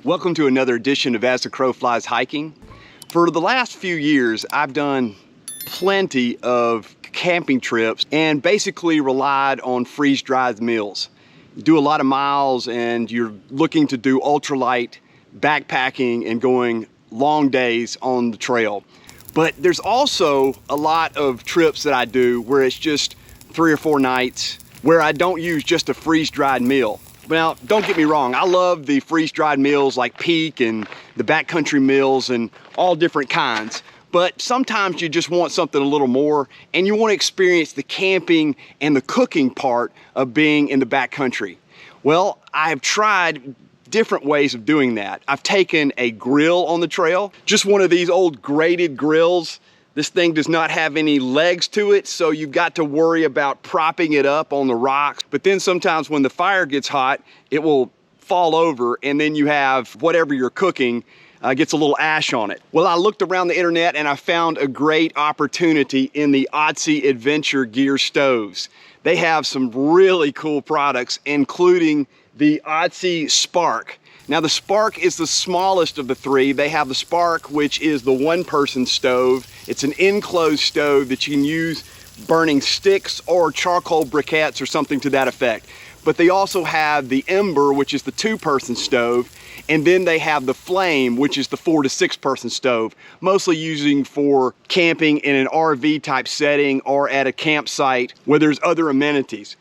Welcome to another edition of As the Crow Flies Hiking. For the last few years, I've done plenty of camping trips and basically relied on freeze-dried meals. You do a lot of miles and you're looking to do ultralight backpacking and going long days on the trail. But there's also a lot of trips that I do where it's just 3 or 4 nights where I don't use just a freeze-dried meal. Now, don't get me wrong, I love the freeze-dried meals like Peak and the backcountry meals and all different kinds. But sometimes you just want something a little more and you want to experience the camping and the cooking part of being in the backcountry. Well, I've tried different ways of doing that. I've taken a grill on the trail, just one of these old grated grills. This thing does not have any legs to it, so you've got to worry about propping it up on the rocks. But then sometimes when the fire gets hot, it will fall over and then you have whatever you're cooking gets a little ash on it. Well, I looked around the internet and I found a great opportunity in the otziadventuregear stoves. They have some really cool products, including the Otzi Spark. Now the Spark is the smallest of the three. They have the Spark, which is the one-person stove. It's an enclosed stove that you can use burning sticks or charcoal briquettes or something to that effect. But they also have the Ember, which is the 2-person stove. And then they have the Flame, which is the 4 to 6 person stove, mostly using for camping in an RV type setting or at a campsite where there's other amenities.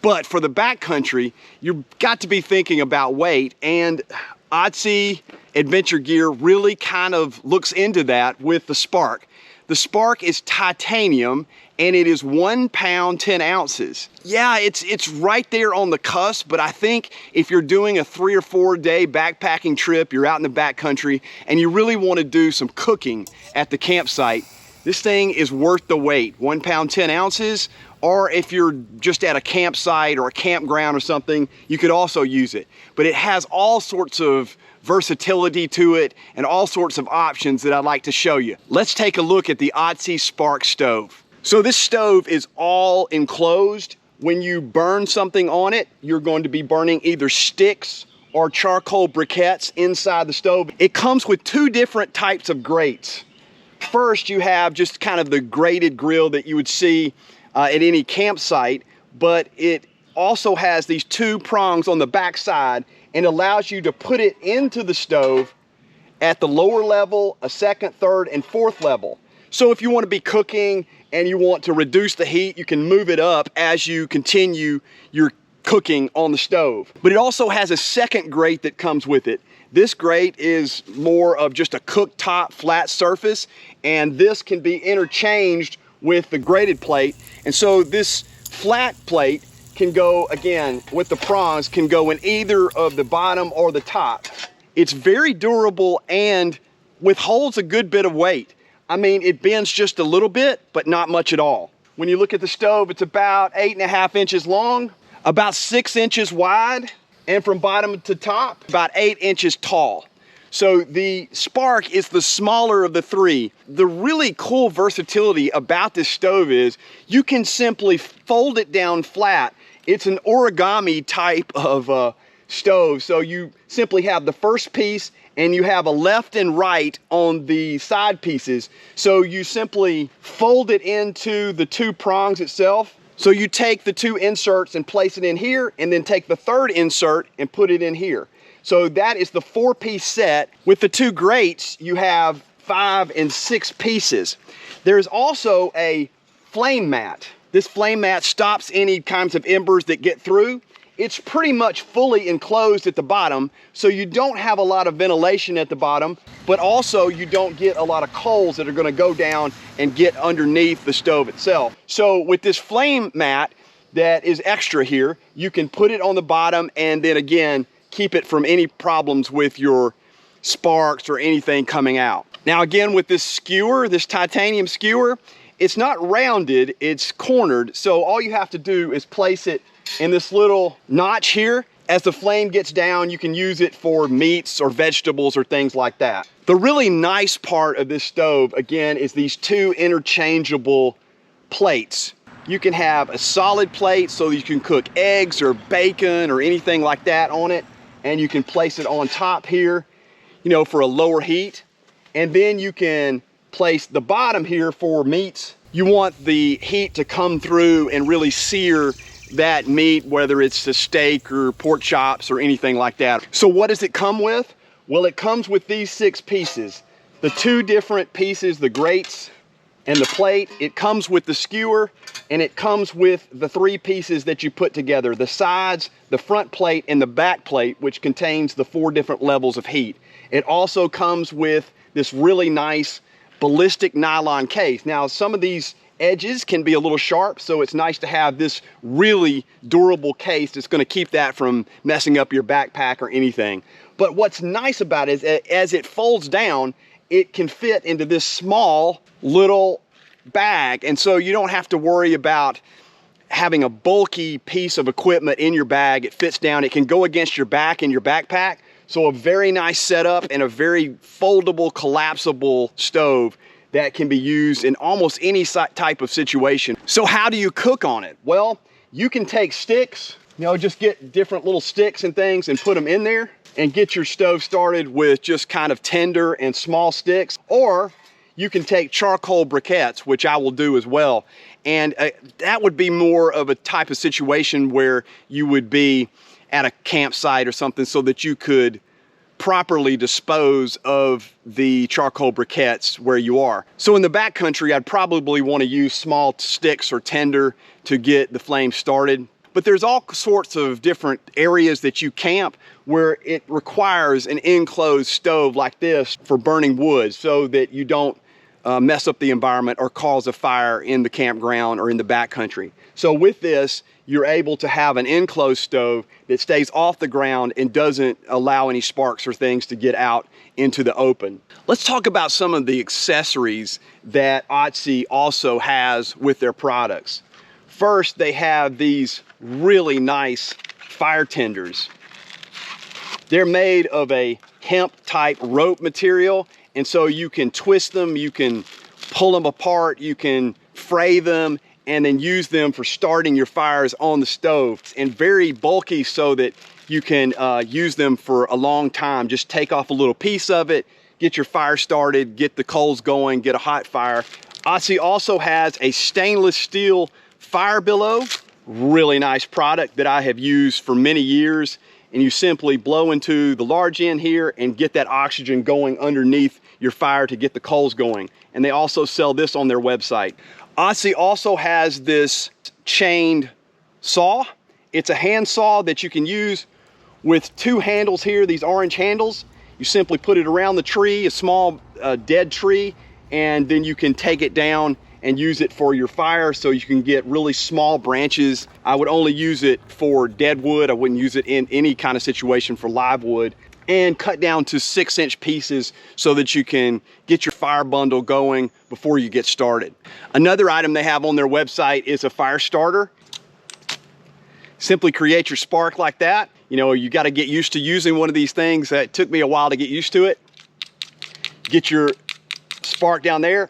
But for the backcountry, you've got to be thinking about weight, and otziadventuregear really kind of looks into that with the Spark. The Spark is titanium and it is 1 pound, 10 ounces. Yeah, it's right there on the cusp, but I think if you're doing a 3 or 4 day backpacking trip, you're out in the backcountry and you really want to do some cooking at the campsite, this thing is worth the wait. 1 pound, 10 ounces. Or if you're just at a campsite or a campground or something, you could also use it. But it has all sorts of versatility to it and all sorts of options that I'd like to show you. Let's take a look at the Otzi Spark stove. So this stove is all enclosed. When you burn something on it, you're going to be burning either sticks or charcoal briquettes inside the stove. It comes with 2 different types of grates. First, you have just kind of the grated grill that you would see at any campsite, but it also has these 2 prongs on the back side and allows you to put it into the stove at the lower level, a 2nd, 3rd, and 4th level. So if you want to be cooking and you want to reduce the heat, you can move it up as you continue your cooking on the stove. But it also has a 2nd grate that comes with it. This grate is more of just a cooktop flat surface, and this can be interchanged with the grated plate. And so this flat plate can go, again, with the prongs, can go in either of the bottom or the top. It's very durable and withholds a good bit of weight. I mean, it bends just a little bit, but not much at all. When you look at the stove, it's about 8.5 inches long, about 6 inches wide, and from bottom to top, about 8 inches tall. So the Spark is the smaller of the 3. The really cool versatility about this stove is you can simply fold it down flat. It's an origami type of stove. So you simply have the first piece and you have a left and right on the side pieces. So you simply fold it into the 2 prongs itself. So you take the 2 inserts and place it in here, and then take the 3rd insert and put it in here. So that is the 4-piece set. With the 2 grates, you have 5 and 6 pieces. There's also a flame mat. This flame mat stops any kinds of embers that get through. It's pretty much fully enclosed at the bottom, so you don't have a lot of ventilation at the bottom, but also you don't get a lot of coals that are gonna go down and get underneath the stove itself. So with this flame mat that is extra here, you can put it on the bottom and then again, keep it from any problems with your sparks or anything coming out. Now again, with this skewer, this titanium skewer, it's not rounded, it's cornered. So all you have to do is place it in this little notch here. As the flame gets down, you can use it for meats or vegetables or things like that. The really nice part of this stove, again, is these 2 interchangeable plates. You can have a solid plate so you can cook eggs or bacon or anything like that on it. and you can place it on top here, you know, for a lower heat. And then you can place the bottom here for meats. You want the heat to come through and really sear that meat, whether it's a steak or pork chops or anything like that. So what does it come with? Well, it comes with these 6 pieces. The 2 different pieces, the grates and the plate. It comes with the skewer, and it comes with the 3 pieces that you put together, the sides, the front plate, and the back plate, which contains the 4 different levels of heat. It also comes with this really nice ballistic nylon case. Now, some of these edges can be a little sharp, so it's nice to have this really durable case that's going to keep that from messing up your backpack or anything. But what's nice about it is as it folds down, it can fit into this small little bag, and so you don't have to worry about having a bulky piece of equipment in your bag. It fits down, it can go against your back in your backpack. So a very nice setup and a very foldable, collapsible stove that can be used in almost any type of situation. So how do you cook on it? Well, you can take sticks, you know, just get different little sticks and things and put them in there and get your stove started with just kind of tender and small sticks. Or you can take charcoal briquettes, which I will do as well. And that would be more of a type of situation where you would be at a campsite or something so that you could properly dispose of the charcoal briquettes where you are. So in the backcountry, I'd probably want to use small sticks or tinder to get the flame started. But there's all sorts of different areas that you camp where it requires an enclosed stove like this for burning wood so that you don't mess up the environment or cause a fire in the campground or in the backcountry. So with this, you're able to have an enclosed stove that stays off the ground and doesn't allow any sparks or things to get out into the open. Let's talk about some of the accessories that Otzi also has with their products. First, they have these really nice fire tenders. They're made of a hemp type rope material, and so you can twist them, you can pull them apart, you can fray them, and then use them for starting your fires on the stove. And very bulky so that you can use them for a long time. Just take off a little piece of it, get your fire started, get the coals going, get a hot fire. Otzi also has a stainless steel fire billow, really nice product that I have used for many years. And you simply blow into the large end here and get that oxygen going underneath your fire to get the coals going. And they also sell this on their website. Otzi also has this chained saw. It's a hand saw that you can use with 2 handles here, these orange handles. You simply put it around the tree, a small dead tree, and then you can take it down and use it for your fire so you can get really small branches. I would only use it for dead wood. I wouldn't use it in any kind of situation for live wood. And cut down to 6-inch pieces so that you can get your fire bundle going before you get started. Another item they have on their website is a fire starter. Simply create your spark like that. You know, you got to get used to using one of these things. It took me a while to get used to it. Get your spark down there,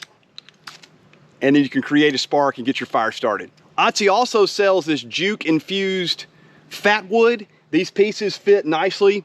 and then you can create a spark and get your fire started. Otzi also sells this juke infused fat wood. These pieces fit nicely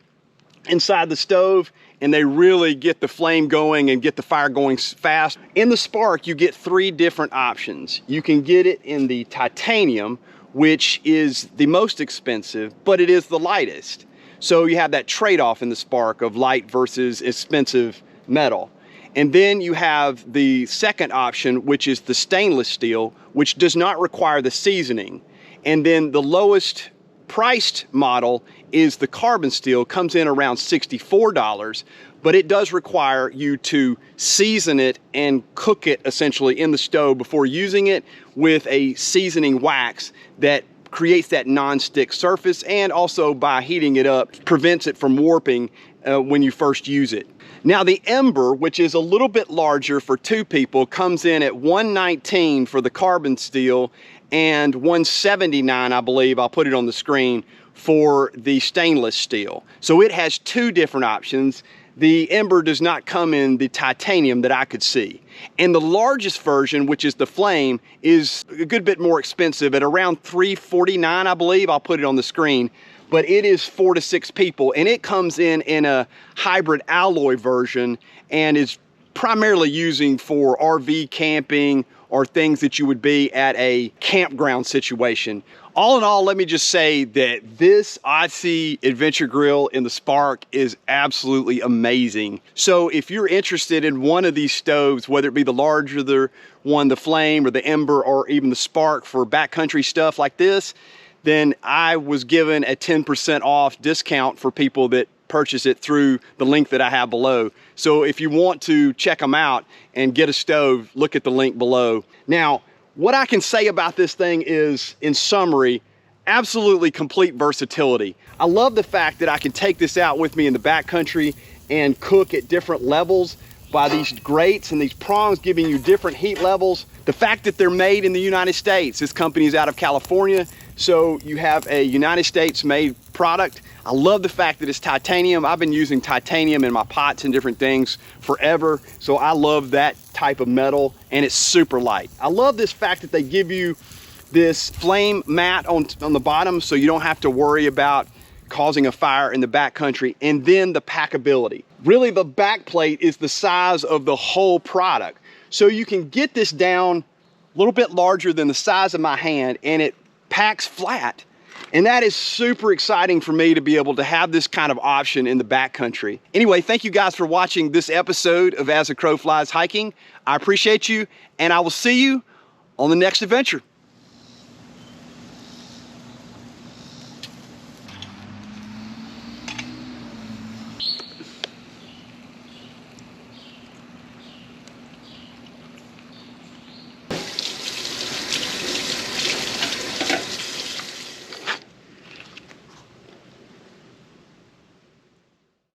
inside the stove, and they really get the flame going and get the fire going fast. In the spark, you get 3 different options. You can get it in the titanium, which is the most expensive, but it is the lightest. So you have that trade-off in the spark of light versus expensive metal. And then you have the second option, which is the stainless steel, which does not require the seasoning. And then the lowest priced model is the carbon steel, comes in around $64, but it does require you to season it and cook it essentially in the stove before using it with a seasoning wax that creates that non-stick surface, and also by heating it up prevents it from warping when you first use it. Now the Ember, which is a little bit larger for 2 people, comes in at $119 for the carbon steel and $179, I believe, I'll put it on the screen, for the stainless steel. So it has 2 different options. The Ember does not come in the titanium that I could see. And the largest version, which is the Flame, is a good bit more expensive at around $349, I believe. I'll put it on the screen. But it is 4 to 6 people, and it comes in a hybrid alloy version and is primarily using for RV camping or things that you would be at a campground situation. All in all, let me just say that this Otzi Adventure Grill in the Spark is absolutely amazing. So if you're interested in one of these stoves, whether it be the larger one, the Flame, or the Ember, or even the Spark for backcountry stuff like this, then I was given a 10% off discount for people that purchase it through the link that I have below. So if you want to check them out and get a stove, look at the link below. Now, what I can say about this thing is, in summary, absolutely complete versatility. I love the fact that I can take this out with me in the backcountry and cook at different levels by these grates and these prongs giving you different heat levels. The fact that they're made in the United States, this company is out of California, so you have a United States made product. I love the fact that it's titanium. I've been using titanium in my pots and different things forever, so I love that type of metal, and it's super light. I love this fact that they give you this flame mat on the bottom, so you don't have to worry about causing a fire in the backcountry. And then the packability. Really, the back plate is the size of the whole product. So you can get this down a little bit larger than the size of my hand, and it packs flat. And that is super exciting for me to be able to have this kind of option in the backcountry. Anyway, thank you guys for watching this episode of As a Crow Flies Hiking. I appreciate you, and I will see you on the next adventure.